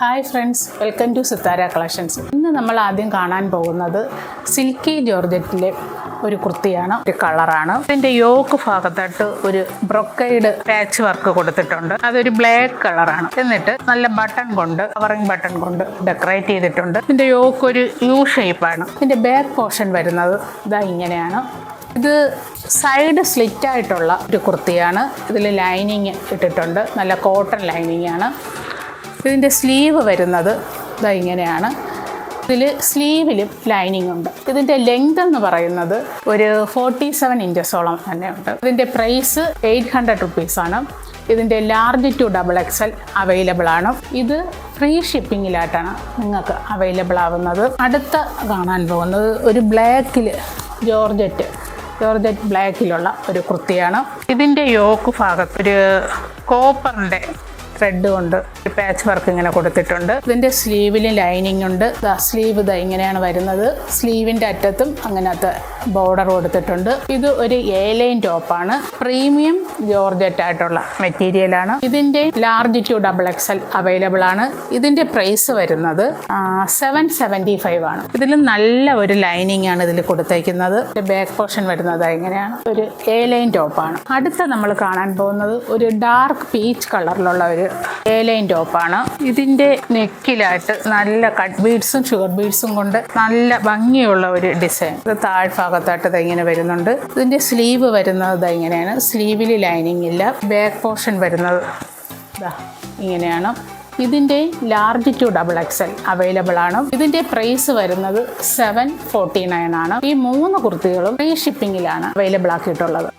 Hi friends, welcome to Sithara collections. ഇന്ന് നമ്മൾ ആദ്യം കാണാൻ പോകുന്നത് സിൽക്കി ജോർജറ്റിലെ ഒരു കുർത്തിയാണ്. ഒരു കളറാണ്. ഇതിൻ്റെ യോക്ക് ഭാഗത്തായിട്ട് ഒരു ബ്രൊക്കൈഡ് പാച്ച് വർക്ക് കൊടുത്തിട്ടുണ്ട്. അതൊരു ബ്ലാക്ക് കളറാണ്. എന്നിട്ട് നല്ല ബട്ടൺ കൊണ്ട്, കവറിങ് ബട്ടൺ കൊണ്ട് ഡെക്കറേറ്റ് ചെയ്തിട്ടുണ്ട്. ഇതിൻ്റെ യോക്ക് ഒരു യു ഷേപ്പാണ്. ഇതിൻ്റെ ബാക്ക് പോർഷൻ വരുന്നത് ഇതാ ഇങ്ങനെയാണ്. ഇത് സൈഡ് സ്ലിറ്റ് ആയിട്ടുള്ള ഒരു കുർത്തിയാണ്. ഇതിൽ ലൈനിങ് ഇട്ടിട്ടുണ്ട്. നല്ല കോട്ടൺ ലൈനിങ് ആണ്. ഇതിൻ്റെ സ്ലീവ് വരുന്നത് ഇതാ ഇങ്ങനെയാണ്. ഇതിൽ സ്ലീവിലും ലൈനിങ് ഉണ്ട്. ഇതിൻ്റെ ലെങ്ത് എന്ന് പറയുന്നത് ഒരു 47 ഇഞ്ചസോളം തന്നെ ഉണ്ട്. ഇതിൻ്റെ പ്രൈസ് 800 റുപ്പീസാണ്. ഇതിൻ്റെ ലാർജ് ടു XXL അവൈലബിൾ ആണ്. ഇത് ഫ്രീ ഷിപ്പിങ്ങിലായിട്ടാണ് നിങ്ങൾക്ക് അവൈലബിൾ ആവുന്നത്. അടുത്ത കാണാൻ പോകുന്നത് ഒരു ബ്ലാക്കിൽ ജോർജറ്റ് ബ്ലാക്കിലുള്ള ഒരു കുർത്തിയാണ്. ഇതിൻ്റെ യോക്ക് ഭാഗത്ത് ഒരു കോപ്പറിൻ്റെ ത്രെഡ് കൊണ്ട് ഒരു പാച്ച് വർക്ക് ഇങ്ങനെ കൊടുത്തിട്ടുണ്ട്. ഇതിൻ്റെ സ്ലീവിലും ലൈനിങ് ഉണ്ട്. സ്ലീവ് ഇതാ ഇങ്ങനെയാണ് വരുന്നത്. സ്ലീവിൻ്റെ അറ്റത്തും അങ്ങനത്തെ ബോർഡർ കൊടുത്തിട്ടുണ്ട്. ഇത് ഒരു ലൈൻ ടോപ്പാണ്. പ്രീമിയം ജോർജറ്റ് ആയിട്ടുള്ള മെറ്റീരിയലാണ്. ഇതിൻ്റെ ലാർജ് ടു XXL അവൈലബിൾ ആണ്. ഇതിൻ്റെ പ്രൈസ് വരുന്നത് 775 ആണ്. ഇതിൽ നല്ല ഒരു ലൈനിങ് ആണ് ഇതിൽ കൊടുത്തേക്കുന്നത്. ബാക്ക് പോർഷൻ വരുന്നത് ഇങ്ങനെയാണ്. ഒരു ലൈൻ ടോപ്പാണ്. അടുത്ത നമ്മൾ കാണാൻ പോകുന്നത് ഒരു ഡാർക്ക് പീച്ച് കളറിലുള്ള ഒരു ലൈൻ ടോപ്പാണ്. ഇതിൻ്റെ നെക്കിലായിട്ട് നല്ല കട്ട് ബീഡ്സും ഷുഗർ ബീഡ്സും കൊണ്ട് നല്ല ഭംഗിയുള്ള ഒരു ഡിസൈൻ. ഇത് താഴ്ഭാഗത്തായിട്ട് ഇങ്ങനെ വരുന്നുണ്ട്. ഇതിൻ്റെ സ്ലീവ് വരുന്നത് ഇങ്ങനെയാണ്. സ്ലീവിൽ ലൈനിങ് ഇല്ല. ബാക്ക് പോർഷൻ വരുന്നത് ഇങ്ങനെയാണ്. ഇതിൻ്റെ ലാർജ് ടു XXL അവൈലബിൾ ആണ്. ഇതിൻ്റെ പ്രൈസ് വരുന്നത് 749 ആണ്. ഈ 3 കുർത്തികളും ഫ്രീ ഷിപ്പിങ്ങിലാണ് അവൈലബിൾ ആക്കിയിട്ടുള്ളത്.